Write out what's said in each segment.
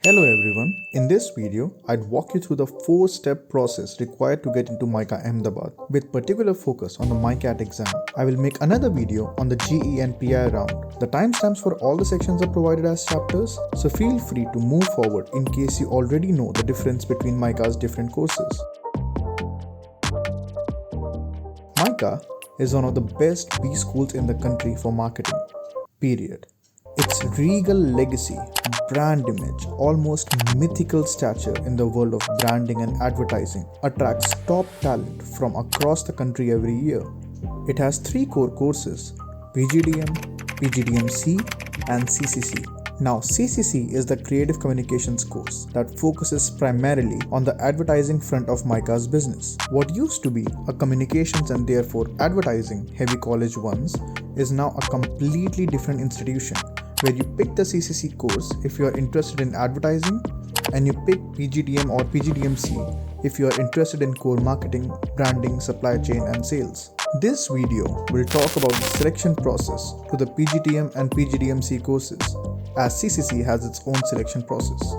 Hello everyone, in this video, I'd walk you through the 4-step process required to get into MICA Ahmedabad with particular focus on the MICAT exam. I will make another video on the GE and PI round. The timestamps for all the sections are provided as chapters, so feel free to move forward in case you already know the difference between MICA's different courses. MICA is one of the best B schools in the country for marketing, period. Its regal legacy, brand image, almost mythical stature in the world of branding and advertising attracts top talent from across the country every year. It has 3 core courses: PGDM, PGDM-C and CCC. Now, CCC is the Creative Communications course that focuses primarily on the advertising front of MICA's business. What used to be a communications and therefore advertising heavy college once is now a completely different institution, where you pick the CCC course if you are interested in advertising and you pick PGDM or PGDM-C if you are interested in core marketing, branding, supply chain and sales. This video will talk about the selection process to the PGDM and PGDM-C courses, as CCC has its own selection process.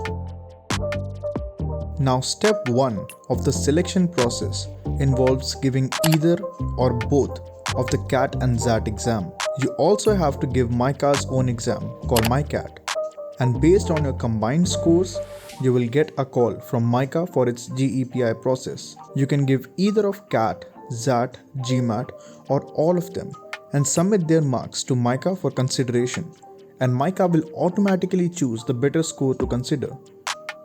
Now, step 1 of the selection process involves giving either or both of the CAT and XAT exam. You also have to give MICA's own exam called MICAT, and based on your combined scores, you will get a call from MICA for its GEPI process. You can give either of CAT, XAT, GMAT or all of them and submit their marks to MICA for consideration, and MICA will automatically choose the better score to consider.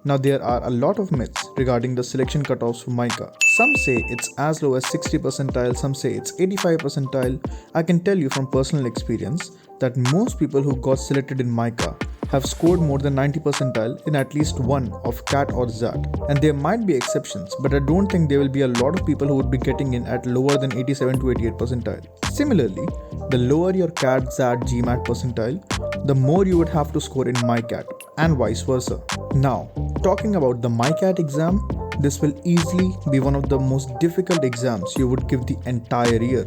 Now, there are a lot of myths regarding the selection cutoffs for MICA. Some say it's as low as 60 percentile, some say it's 85 percentile. I can tell you from personal experience that most people who got selected in MICA have scored more than 90 percentile in at least one of CAT or XAT. And there might be exceptions, but I don't think there will be a lot of people who would be getting in at lower than 87 to 88 percentile. Similarly, the lower your CAT, XAT, GMAT percentile, the more you would have to score in MICAT and vice versa. Now, talking about the MICAT exam, this will easily be one of the most difficult exams you would give the entire year.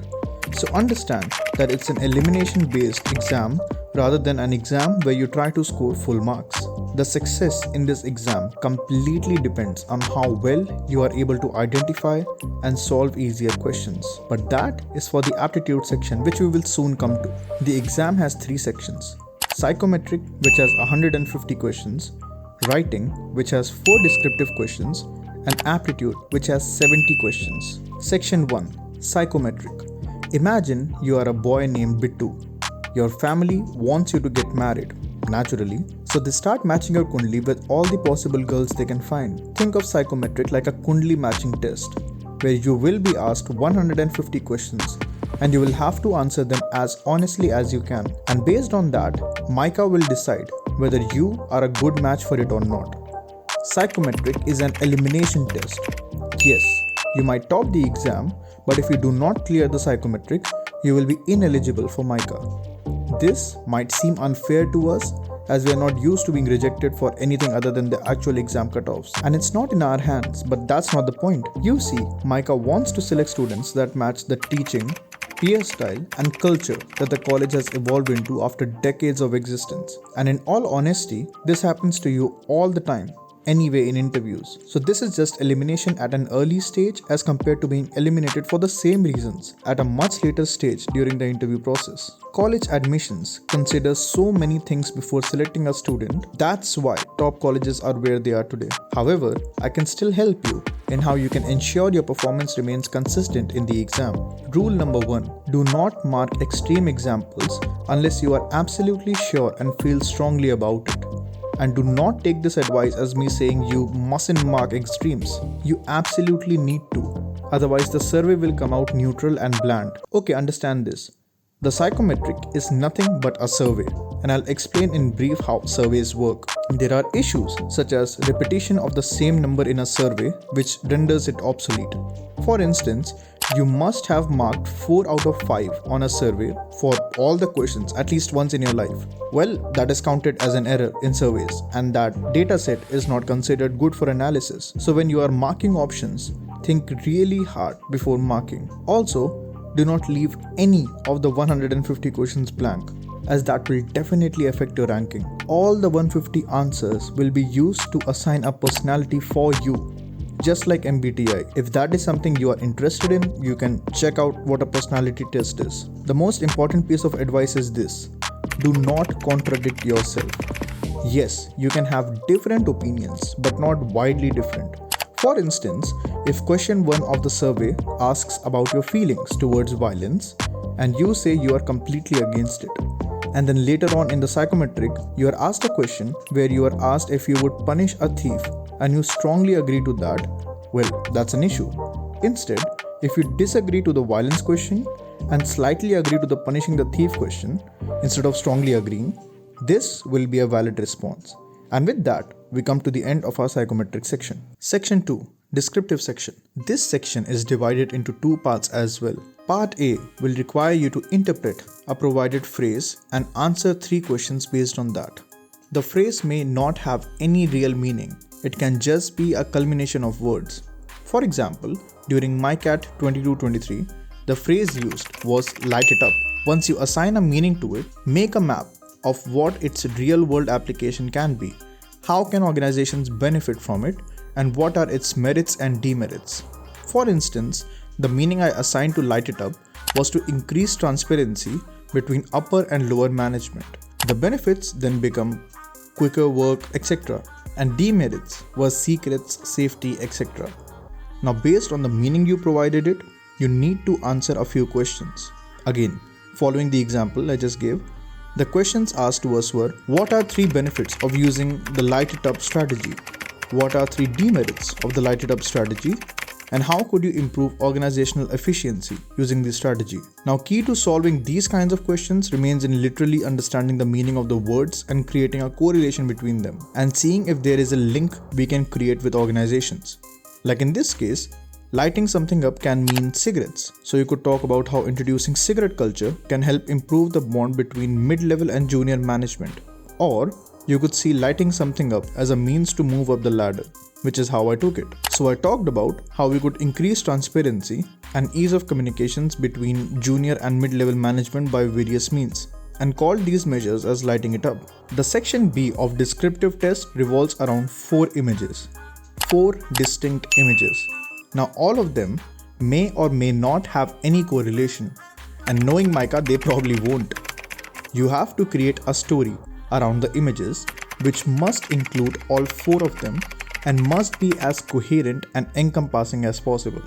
So understand that it's an elimination based exam rather than an exam where you try to score full marks. The success in this exam completely depends on how well you are able to identify and solve easier questions. But that is for the aptitude section, which we will soon come to. The exam has 3 sections: Psychometric, which has 150 questions, Writing, which has 4 descriptive questions, and Aptitude, which has 70 questions. Section 1. Psychometric. Imagine you are a boy named Bittu. Your family wants you to get married, naturally, so they start matching your kundli with all the possible girls they can find. Think of psychometric like a kundli matching test, where you will be asked 150 questions and you will have to answer them as honestly as you can. And based on that, MICA will decide whether you are a good match for it or not. Psychometric is an elimination test. Yes, you might top the exam, but if you do not clear the psychometric, you will be ineligible for MICA. This might seem unfair to us, as we are not used to being rejected for anything other than the actual exam cutoffs. And it's not in our hands, but that's not the point. You see, MICA wants to select students that match the teaching, peer style and culture that the college has evolved into after decades of existence. And in all honesty, this happens to you all the time anyway in interviews. So this is just elimination at an early stage as compared to being eliminated for the same reasons at a much later stage during the interview process. College admissions consider so many things before selecting a student. That's why top colleges are where they are today. However, I can still help you in how you can ensure your performance remains consistent in the exam. Rule number 1. Do not mark extreme examples unless you are absolutely sure and feel strongly about it. And do not take this advice as me saying you mustn't mark extremes. You absolutely need to. Otherwise, the survey will come out neutral and bland. Okay, understand this. The psychometric is nothing but a survey, and I'll explain in brief how surveys work. There are issues such as repetition of the same number in a survey, which renders it obsolete. For instance, you must have marked 4 out of 5 on a survey for all the questions at least once in your life. Well, that is counted as an error in surveys, and that dataset is not considered good for analysis. So when you are marking options, think really hard before marking. Also, do not leave any of the 150 questions blank, as that will definitely affect your ranking. All the 150 answers will be used to assign a personality for you, just like MBTI. If that is something you are interested in, you can check out what a personality test is. The most important piece of advice is this: do not contradict yourself. Yes, you can have different opinions, but not widely different. For instance, if question 1 of the survey asks about your feelings towards violence, and you say you are completely against it, and then later on in the psychometric, you are asked a question where you are asked if you would punish a thief, and you strongly agree to that, well, that's an issue. Instead, if you disagree to the violence question and slightly agree to the punishing the thief question, instead of strongly agreeing, this will be a valid response. And with that, we come to the end of our psychometric section. Section 2. Descriptive section. This section is divided into 2 parts as well. Part A will require you to interpret a provided phrase and answer 3 questions based on that. The phrase may not have any real meaning. It can just be a culmination of words. For example, during MICAT 22-23, the phrase used was light it up. Once you assign a meaning to it, make a map of what its real-world application can be. How can organizations benefit from it, and what are its merits and demerits? For instance, the meaning I assigned to light it up was to increase transparency between upper and lower management. The benefits then become quicker work, etc. And demerits was secrets, safety, etc. Now, based on the meaning you provided it, you need to answer a few questions. Again, following the example I just gave, the questions asked to us were: what are 3 benefits of using the light it up strategy? What are 3 demerits of the light it up strategy? And how could you improve organizational efficiency using this strategy? Now, key to solving these kinds of questions remains in literally understanding the meaning of the words and creating a correlation between them, and seeing if there is a link we can create with organizations. Like in this case, lighting something up can mean cigarettes. So you could talk about how introducing cigarette culture can help improve the bond between mid-level and junior management. Or you could see lighting something up as a means to move up the ladder, which is how I took it. So I talked about how we could increase transparency and ease of communications between junior and mid-level management by various means, and called these measures as lighting it up. The section B of descriptive test revolves around 4 images. 4 distinct images. Now all of them may or may not have any correlation, and knowing MICA, they probably won't. You have to create a story around the images which must include all 4 of them and must be as coherent and encompassing as possible.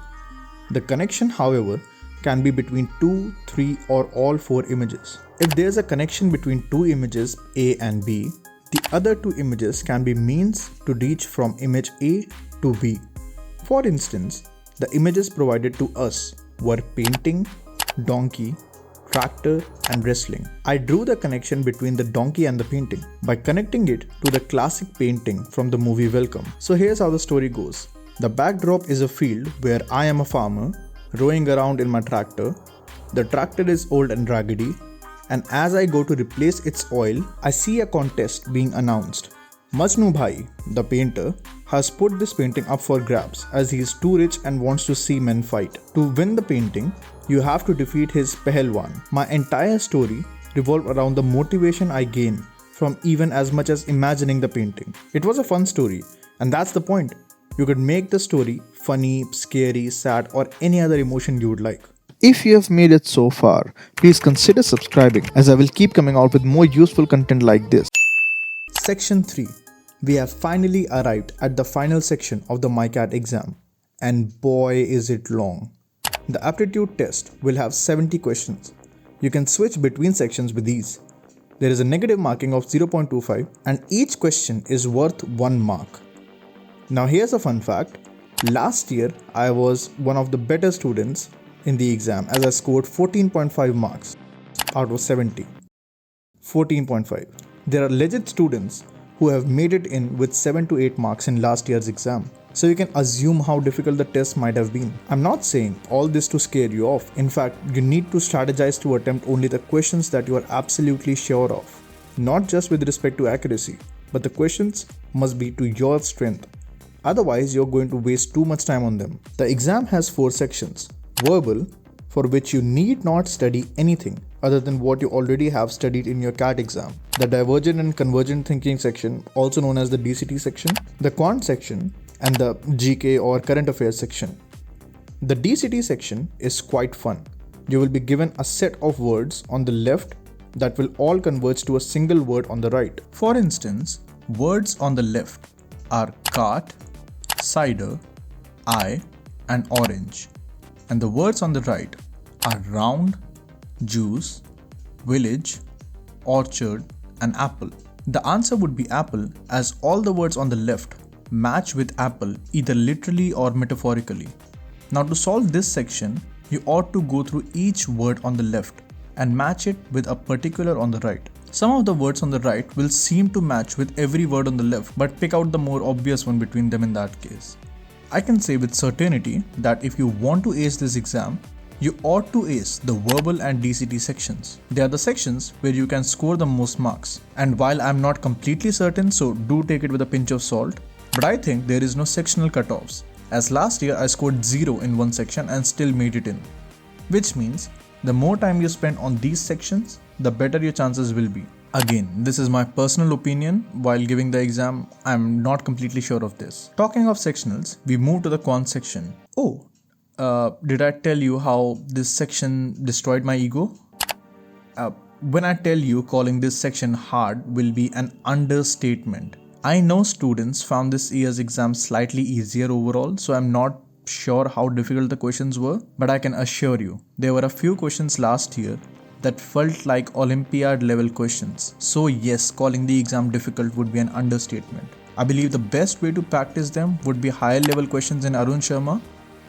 The connection, however, can be between 2, 3 or all 4 images. If there's a connection between 2 images A and B, the other 2 images can be means to reach from image A to B. For instance, the images provided to us were painting, donkey, tractor and wrestling. I drew the connection between the donkey and the painting by connecting it to the classic painting from the movie Welcome. So here's how the story goes. The backdrop is a field where I am a farmer rowing around in my tractor. The tractor is old and raggedy, and as I go to replace its oil, I see a contest being announced. Majnu Bhai, the painter, has put this painting up for grabs as he is too rich and wants to see men fight. To win the painting, you have to defeat his Pehelwan. My entire story revolved around the motivation I gain from even as much as imagining the painting. It was a fun story, and that's the point. You could make the story funny, scary, sad, or any other emotion you would like. If you have made it so far, please consider subscribing, as I will keep coming out with more useful content like this. Section 3. We have finally arrived at the final section of the MICAT exam, and boy is it long. The aptitude test will have 70 questions. You can switch between sections with ease. There is a negative marking of 0.25 and each question is worth 1 mark. Now here's a fun fact. Last year I was one of the better students in the exam as I scored 14.5 marks out of 70. 14.5. There are legit students who have made it in with 7 to 8 marks in last year's exam. So you can assume how difficult the test might have been. I'm not saying all this to scare you off. In fact, you need to strategize to attempt only the questions that you are absolutely sure of. Not just with respect to accuracy, but the questions must be to your strength. Otherwise, you're going to waste too much time on them. The exam has 4 sections: verbal, for which you need not study anything other than what you already have studied in your CAT exam. The Divergent and Convergent Thinking section, also known as the DCT section, the Quant section, and the GK or Current Affairs section. The DCT section is quite fun. You will be given a set of words on the left that will all converge to a single word on the right. For instance, words on the left are cart, cider, eye, and orange. And the words on the right are round, juice, village, orchard, and apple. The answer would be apple, as all the words on the left match with apple either literally or metaphorically. Now to solve this section, you ought to go through each word on the left and match it with a particular on the right. Some of the words on the right will seem to match with every word on the left, but pick out the more obvious one between them in that case. I can say with certainty that if you want to ace this exam, you ought to ace the verbal and DCT sections. They are the sections where you can score the most marks. And while I'm not completely certain, so do take it with a pinch of salt, but I think there is no sectional cutoffs, as last year I scored 0 in one section and still made it in. Which means the more time you spend on these sections, the better your chances will be. Again, this is my personal opinion. While giving the exam, I'm not completely sure of this. Talking of sectionals, we move to the quant section. Oh, did I tell you how this section destroyed my ego? When I tell you calling this section hard will be an understatement. I know students found this year's exam slightly easier overall, so I'm not sure how difficult the questions were, but I can assure you, there were a few questions last year that felt like Olympiad level questions. So yes, calling the exam difficult would be an understatement. I believe the best way to practice them would be higher level questions in Arun Sharma,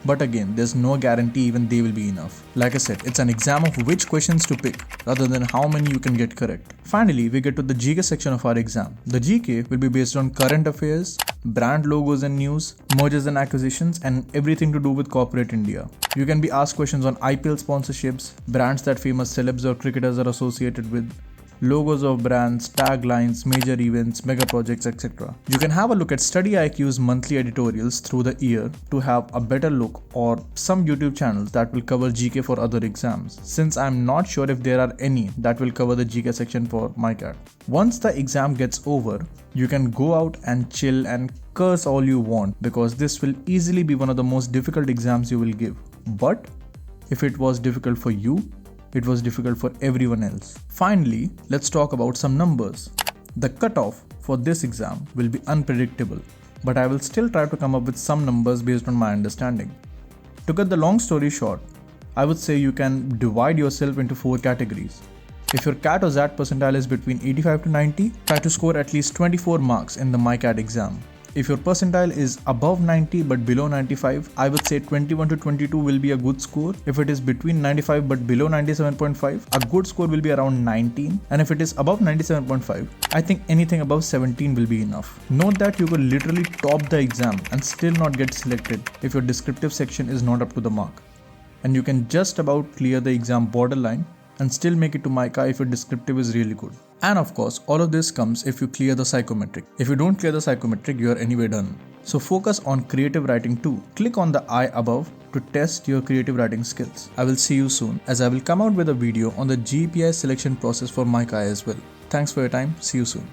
but again, there's no guarantee even they will be enough. Like I said, it's an exam of which questions to pick rather than how many you can get correct. Finally, we get to the GK section of our exam. The GK will be based on current affairs, brand logos and news, mergers and acquisitions, and everything to do with corporate India. You can be asked questions on IPL sponsorships, brands that famous celebs or cricketers are associated with, logos of brands, taglines, major events, mega projects, etc. You can have a look at Study IQ's monthly editorials through the year to have a better look, or some YouTube channels that will cover GK for other exams, since I'm not sure if there are any that will cover the GK section for MICAT. Once the exam gets over, you can go out and chill and curse all you want, because this will easily be one of the most difficult exams you will give. But if it was difficult for you, it was difficult for everyone else. Finally, let's talk about some numbers. The cutoff for this exam will be unpredictable, but I will still try to come up with some numbers based on my understanding. To cut the long story short, I would say you can divide yourself into 4 categories. If your CAT or ZAT percentile is between 85 to 90, try to score at least 24 marks in the MICAT exam. If your percentile is above 90 but below 95, I would say 21 to 22 will be a good score. If it is between 95 but below 97.5, a good score will be around 19. And if it is above 97.5, I think anything above 17 will be enough. Note that you could literally top the exam and still not get selected if your descriptive section is not up to the mark. And you can just about clear the exam borderline and still make it to MICA if your descriptive is really good. And of course, all of this comes if you clear the psychometric. If you don't clear the psychometric, you are anyway done. So focus on creative writing too. Click on the eye above to test your creative writing skills. I will see you soon, as I will come out with a video on the GPI selection process for MICA as well. Thanks for your time. See you soon.